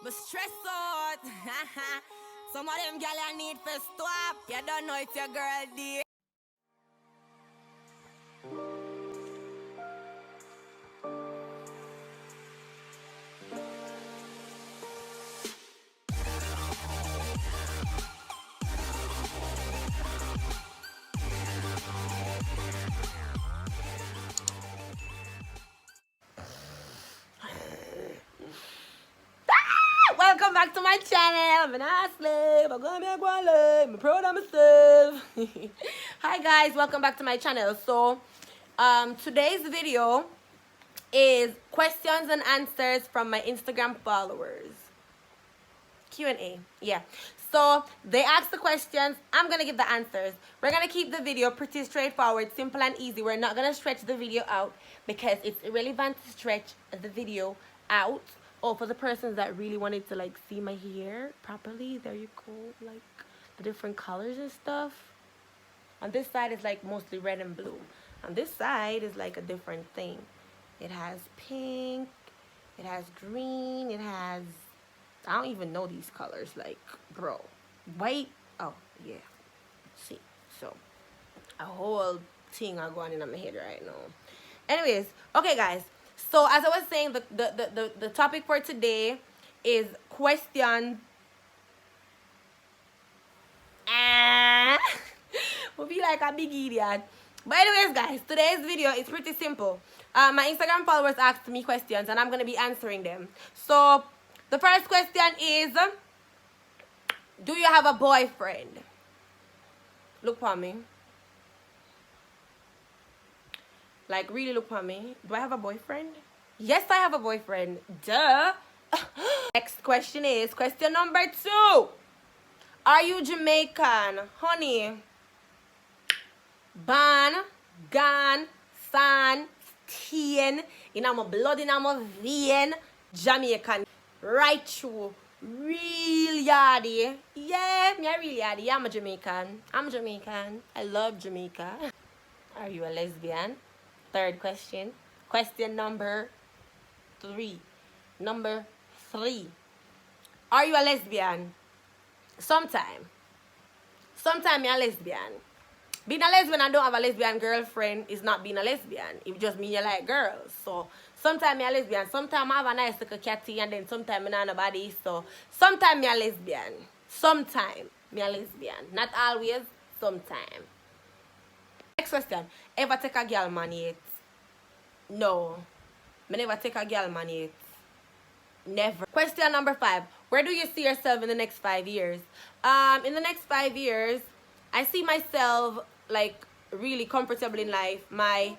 But stress out. Some of them gal I need for stop. You don't know it's your girl, dear. Welcome back to my channel. I'm an ass slave. I'm gonna make one live. I'm proud of myself. Hi guys, welcome back to my channel. So today's video is questions and answers from my Instagram followers. Q&A. Yeah. So they ask the questions, I'm gonna give the answers. We're gonna keep the video pretty straightforward, simple and easy. We're not gonna stretch the video out because it's irrelevant to stretch the video out. Oh, for the persons that really wanted to like see my hair properly, there you go, like the different colors and stuff. On this side is like mostly red and blue. On this side is like a different thing. It has pink, it has green, it has, I don't even know these colors, like, bro. White, oh, yeah. See, so, a whole thing are going in on my head right now. Anyways, okay, guys. So, as I was saying, the topic for today is question. We'll be like a big idiot. But anyways, guys, today's video is pretty simple. My Instagram followers asked me questions, and I'm going to be answering them. So, the first question is, do you have a boyfriend? Look for me. Like, really look for me. Do I have a boyfriend? Yes, I have a boyfriend. Duh. Next question is, question number 2. Are you Jamaican? Honey. Ban, gan, san, steen. In my blood, in my vein. Jamaican. Right true. Real yardy. Yeah, me a real yardy. I'm a Jamaican. I'm Jamaican. I love Jamaica. Are you a lesbian? Third question. Question number 3. Number 3. Are you a lesbian? Sometime me a lesbian. Being a lesbian and don't have a lesbian girlfriend is not being a lesbian. It just means you like girls. So sometimes me a lesbian. Sometimes I have a nice little catty and then sometimes me not nobody. So sometimes me a lesbian. Sometimes me a lesbian. Not always. Sometimes. Next question. Ever take a girl man yet? No. Me never take a girl man yet. Never. Question number 5. Where do you see yourself in the next 5 years? In the next 5 years, I see myself like really comfortable in life. My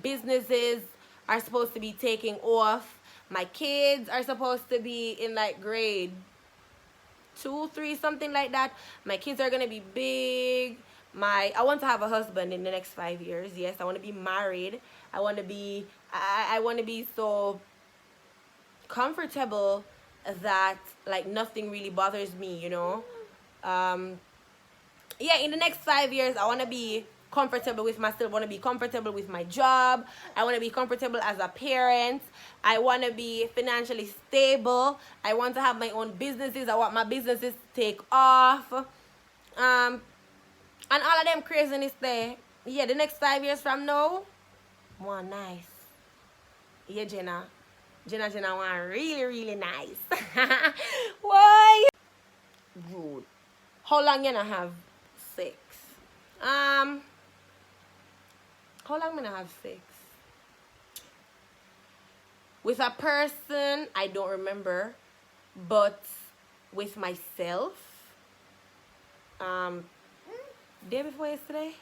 businesses are supposed to be taking off. My kids are supposed to be in like grade 2, 3, something like that. My kids are gonna be big. I want to have a husband in the next 5 years. Yes, I want to be married. I want to be so comfortable that like nothing really bothers me, you know. Yeah, in the next 5 years, I want to be comfortable with myself. I want to be comfortable with my job. I want to be comfortable as a parent. I want to be financially stable. I want to have my own businesses. I want my businesses to take off. And all of them craziness there. Yeah, the next 5 years from now, one nice. Yeah, Jenna, one really nice. Why? Rude. How long you gonna have sex? How long gonna have sex? With a person, I don't remember, but with myself, day before yesterday.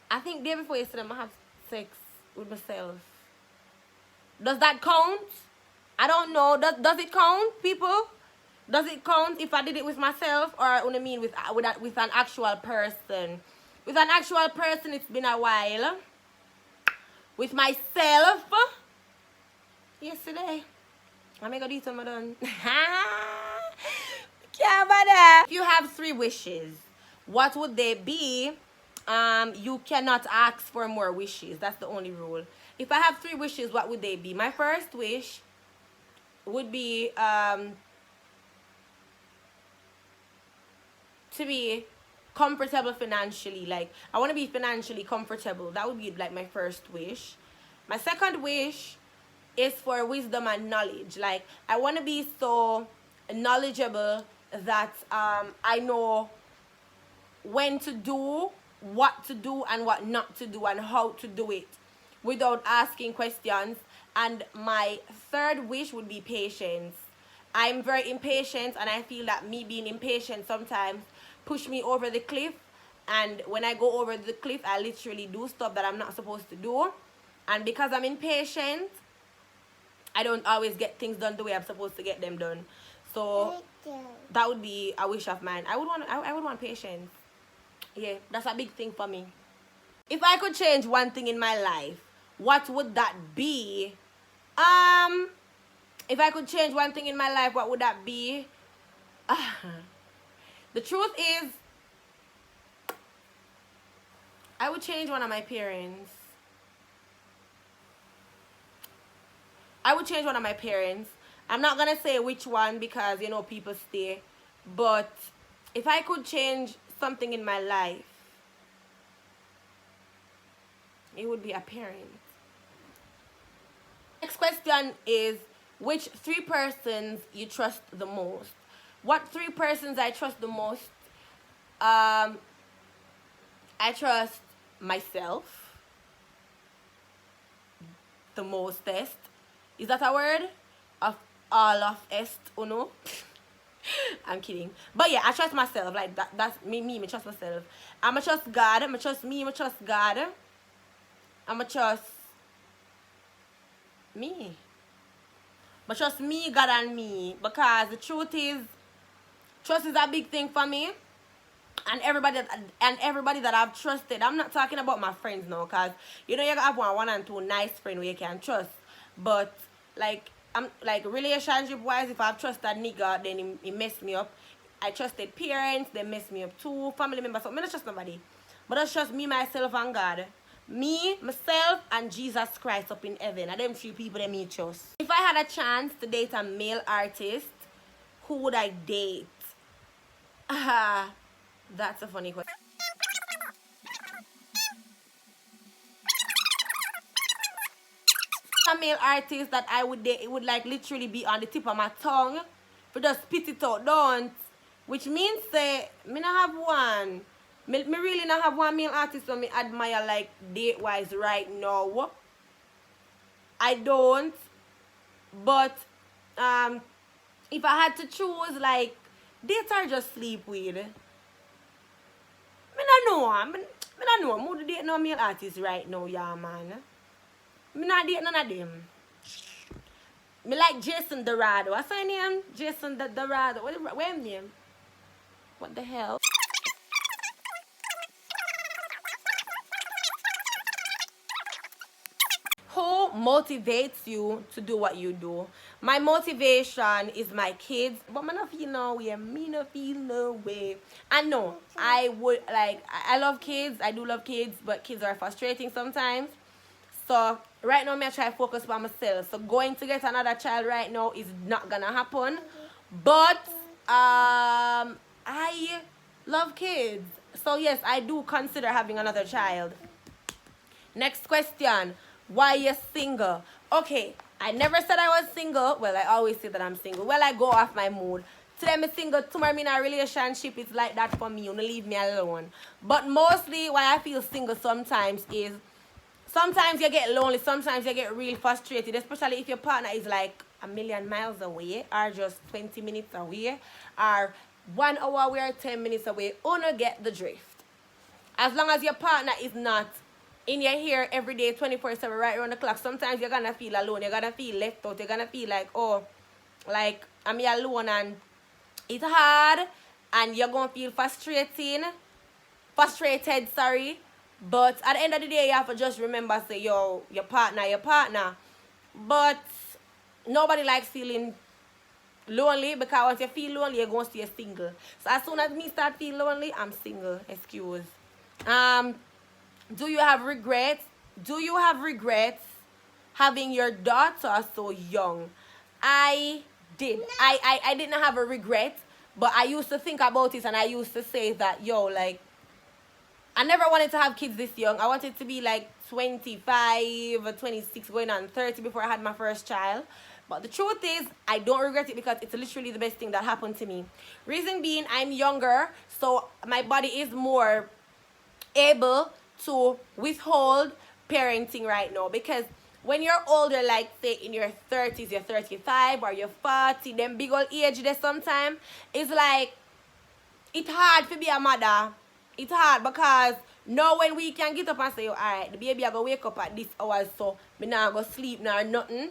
I think day before yesterday, I have sex with myself. Does that count? I don't know. Does it count, people? Does it count if I did it with myself, or what I mean with an actual person? With an actual person, it's been a while. With myself, yesterday. I'm gonna do something done. Can't bother. If you have 3 wishes, what would they be? You cannot ask for more wishes. That's the only rule. If I have 3 wishes, what would they be? My first wish would be to be comfortable financially. Like, I want to be financially comfortable. That would be like my first wish. My second wish is for wisdom and knowledge. Like, I want to be so knowledgeable that I know when to do, what to do, and what not to do, and how to do it without asking questions. And my third wish would be patience. I'm very impatient, and I feel that me being impatient sometimes push me over the cliff. And when I go over the cliff, I literally do stuff that I'm not supposed to do. And because I'm impatient, I don't always get things done the way I'm supposed to get them done. So that would be a wish of mine. I would want patience. Yeah, that's a big thing for me. If I could change one thing in my life, what would that be? If I could change one thing in my life, what would that be? The truth is, I would change one of my parents. I would change one of my parents. I'm not gonna say which one because, you know, people stay. But if I could change something in my life, it would be a parent. Next question is, which 3 persons you trust the most? What 3 persons I trust the most? I trust myself the mostest. Is that a word? Of all of est, uno? I'm kidding. But yeah, I trust myself. Like, that's me trust myself. I'ma trust God. I'ma trust me. I'ma trust God. I'ma trust me. But trust me, God, and me. Because the truth is, trust is a big thing for me. And everybody that I've trusted, I'm not talking about my friends now, because you know you have one and two nice friends where you can trust. But like, I'm like, relationship wise, if I've trusted a nigga, then he messed me up. I trusted parents, they messed me up too. Family members, so I don't trust nobody. But I trust me, myself, and God. Me, myself, and Jesus Christ up in heaven. And them 3 people that me trust. If I had a chance to date a male artist, who would I date? That's a funny question. A male artist that I would date, it would like literally be on the tip of my tongue. For just spit it out, don't. Which means say, me not have one. Me really not have one male artist that me admire like date-wise right now. I don't. But if I had to choose, like, dates are just sleep with. Me not know. Me not know. I'm going to date no male artist right now, yeah, man. Me not date none of them. Me like Jason Dorado. What's her name? Jason Dorado. What's his name? What the hell? Who motivates you to do what you do? My motivation is my kids, but I don't feel no way. Me no feel no way. I know I would like. I love kids. I do love kids, but kids are frustrating sometimes. So right now, me I try to focus on myself. So going to get another child right now is not gonna happen. But I love kids. So yes, I do consider having another child. Next question. Why you single? Okay, I never said I was single. Well, I always say that I'm single. Well, I go off my mood. Today I'm single, tomorrow I'm in a relationship. It's like that for me. You don't leave me alone. But mostly why I feel single sometimes is, sometimes you get lonely, sometimes you get real frustrated, especially if your partner is like a million miles away, or just 20 minutes away, or 1 hour away, or 10 minutes away. Uno get the drift. As long as your partner is not in your hair every day, 24/7, right around the clock, sometimes you're gonna feel alone. You're gonna feel left out. You're gonna feel like, oh, like I'm here alone and it's hard, and you're gonna feel frustrated, sorry. But at the end of the day, you have to just remember, say, yo, your partner. But nobody likes feeling lonely, because once you feel lonely, you're going to stay single. So as soon as me start feeling lonely, I'm single. Excuse. Do you have regrets? Do you have regrets having your daughter so young? I did. I didn't have a regret, but I used to think about it and I used to say that, yo, like, I never wanted to have kids this young. I wanted to be like 25 or 26 going on 30 before I had my first child. But the truth is, I don't regret it because it's literally the best thing that happened to me. Reason being, I'm younger, so my body is more able to withhold parenting right now. Because when you're older, like say in your 30s, you're 35 or you're 40, them big old age there sometime, it's like, it's hard to be a mother. It's hard because now when we can get up and say, alright, the baby I go wake up at this hour, so me not go sleep nor nothing.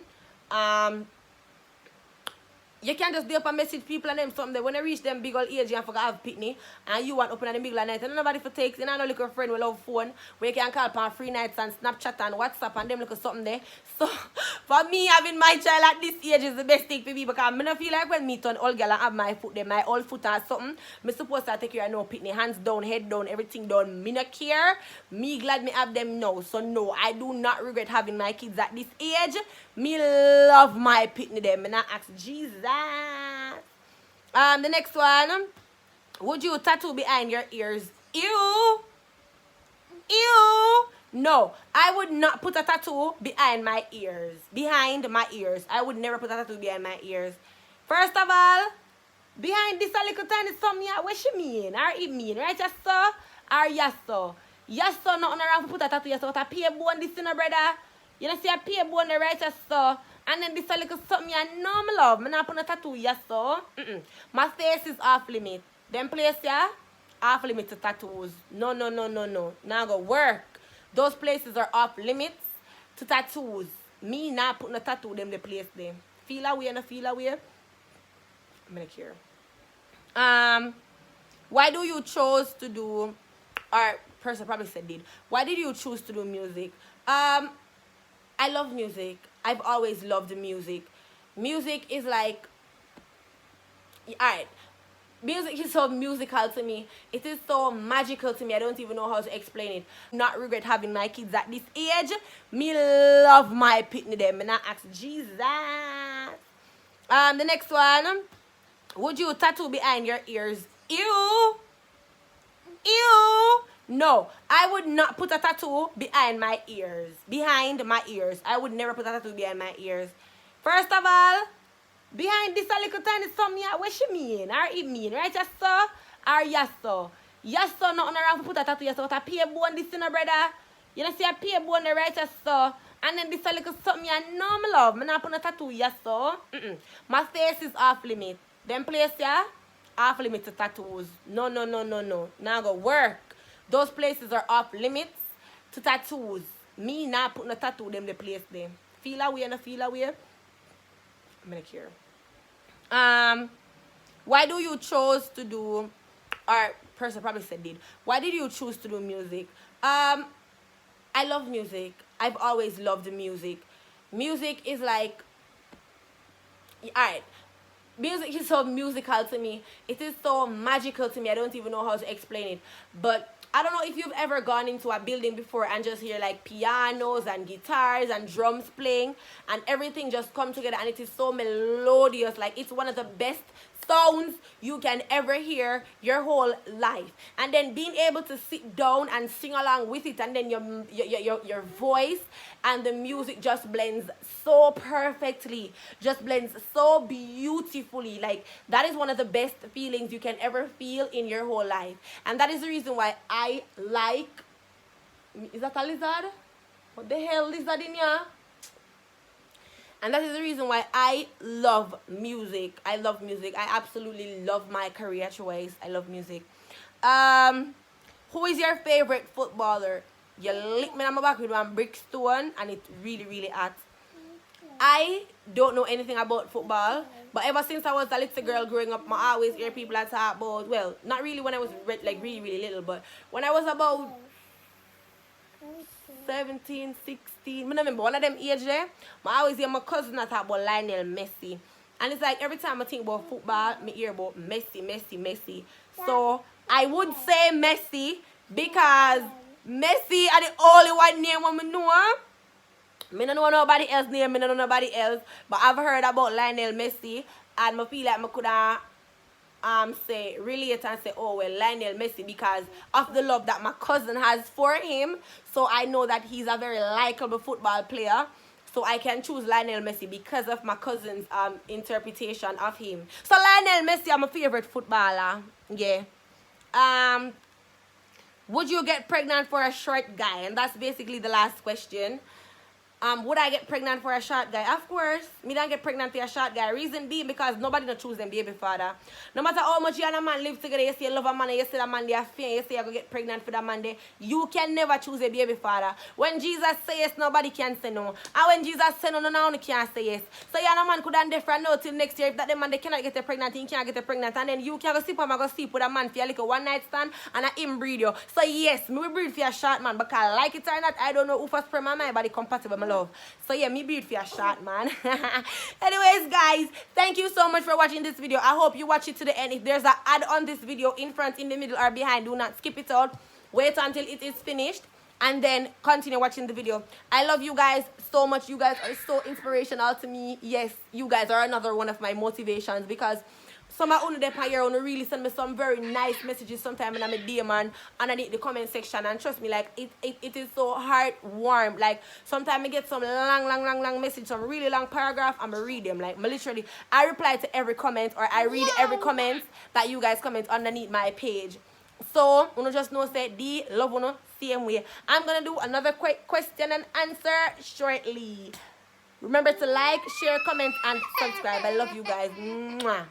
You can't just be up and message people and them something. When I reach them big old age, you forgot to have pitney, and you want open at the middle of the night, and nobody for takes, you know, no little friend with a phone where you can call upon free nights and Snapchat and WhatsApp and them look at something there. So for me, having my child at this age is the best thing for me because I don't feel like when me turn old girl and have my foot there, my old foot or something, I'm supposed to take care of no pitney, hands down, head down, everything down. Me not care. Me glad me have them now. So no, I do not regret having my kids at this age. Me love my pitney them. And I ask Jesus. The next one. Would you tattoo behind your ears? Ew. Ew. No, I would not put a tattoo behind my ears. Behind my ears. I would never put a tattoo behind my ears. First of all, behind this a little tiny something, what she mean? Or it mean, right, yes, sir? Or yes, sir? Yes, sir, nothing around to put a tattoo, yes, sir. What a pay bone this in a brother. You know, see a pay bone there, right, yes, sir? And then this a little something, I know my love. I'm not put a tattoo, yes, sir. My face is off limit. Them place, yeah? Off limit to tattoos. No. Now go work. Those places are off limits to tattoos. Me not putting a tattoo them the place there. Feel away and feel away. I'm gonna care. Why do you chose to do, or person probably said did. Why did you choose to do music? I love music. I've always loved music. Music is like, alright. Music is so musical to me. It is so magical to me. I don't even know how to explain it. Not regret having my kids at this age. Me love my pitney them. And I ask Jesus. The next one. Would you tattoo behind your ears? Ew. Ew. No, I would not put a tattoo behind my ears. Behind my ears. I would never put a tattoo behind my ears. First of all, behind this a little tiny something, what she mean? Or it mean, right, yes, sir? Or yes, sir? Yes, sir, nothing around to put a tattoo, yes, sir. What a pay bone this in a brother. You know, see a pay bone there, right, yes, sir? And then this a little something, I know my love. I'm not put a tattoo, yes, sir. My face is off limit. Them place, yeah? Off limit to tattoos. No. Now go work. Those places are off limits to tattoos. Me not putting a tattoo them the place there. Feel away and feel away. I'm gonna care. Why do you chose to do, or person probably said did. Why did you choose to do music? I love music. I've always loved music. Music is like, alright. Music is so musical to me. It is so magical to me. I don't even know how to explain it. But I don't know if you've ever gone into a building before and just hear like pianos and guitars and drums playing and everything just come together and it is so melodious. Like it's one of the best sounds you can ever hear your whole life. And then being able to sit down and sing along with it, and then your voice and the music just blends so perfectly, just blends so beautifully. Like that is one of the best feelings you can ever feel in your whole life. And that is the reason why I like, is that a lizard? What the hell lizard in here? And that is the reason why I love music. I love music. I absolutely love my career choice. I love music. Who is your favorite footballer? You lick me on my back with one brick stone and it's really, really hot. I don't know anything about football. But ever since I was a little girl growing up, I always hear people that talk about, well, not really when I was like really, really little, but when I was about 17, 16, I remember one of them age there, I always hear my cousin talk about Lionel Messi. And it's like every time I think about football, I hear about Messi. So I would say Messi because Messi are the only one name I know. Me don't know nobody else name, me don't know nobody else. But I've heard about Lionel Messi, and I feel like I could say relate and say, oh well, Lionel Messi, because of the love that my cousin has for him. So I know that he's a very likable football player. So I can choose Lionel Messi because of my cousin's interpretation of him. So Lionel Messi, I'm a favorite footballer. Yeah. Would you get pregnant for a short guy? And that's basically the last question. Would I get pregnant for a short guy? Of course. Me don't get pregnant for a short guy. Reason being because nobody don't choose them baby father. No matter how much you and a man live together, you say you love a man and you say that man they are fair, you say you're going to get pregnant for that man there, you can never choose a baby father. When Jesus says yes, nobody can say no. And when Jesus says no, no one can say yes. So you and a man could have different now till next year. If that the man they cannot get pregnant, he can't get pregnant. And then you can go sleep and go sleep with a man for a little one night stand and I inbreed you. So yes, me will breed for a short man. Because like it or not, I don't know who for sperm and my body compatible, my love. So yeah, me breed for a short man. Anyways, guys, thank you so much for watching this video. I hope you watch it to the end. If there's an ad on this video in front, in the middle, or behind, do not skip it out. Wait until it is finished and then continue watching the video. I love you guys so much. You guys are so inspirational to me. Yes, you guys are another one of my motivations because some of you there here really send me some very nice messages sometimes when I'm a DM and underneath the comment section, and trust me, like it is so heartwarming. Like sometimes I get some long message, some really long paragraph, and I read them. Like literally I reply to every comment, or I read every comment that you guys comment underneath my page. So you just know say the love you same way. I'm gonna do another quick question and answer shortly. Remember to like, share, comment, and subscribe. I love you guys. Mwah.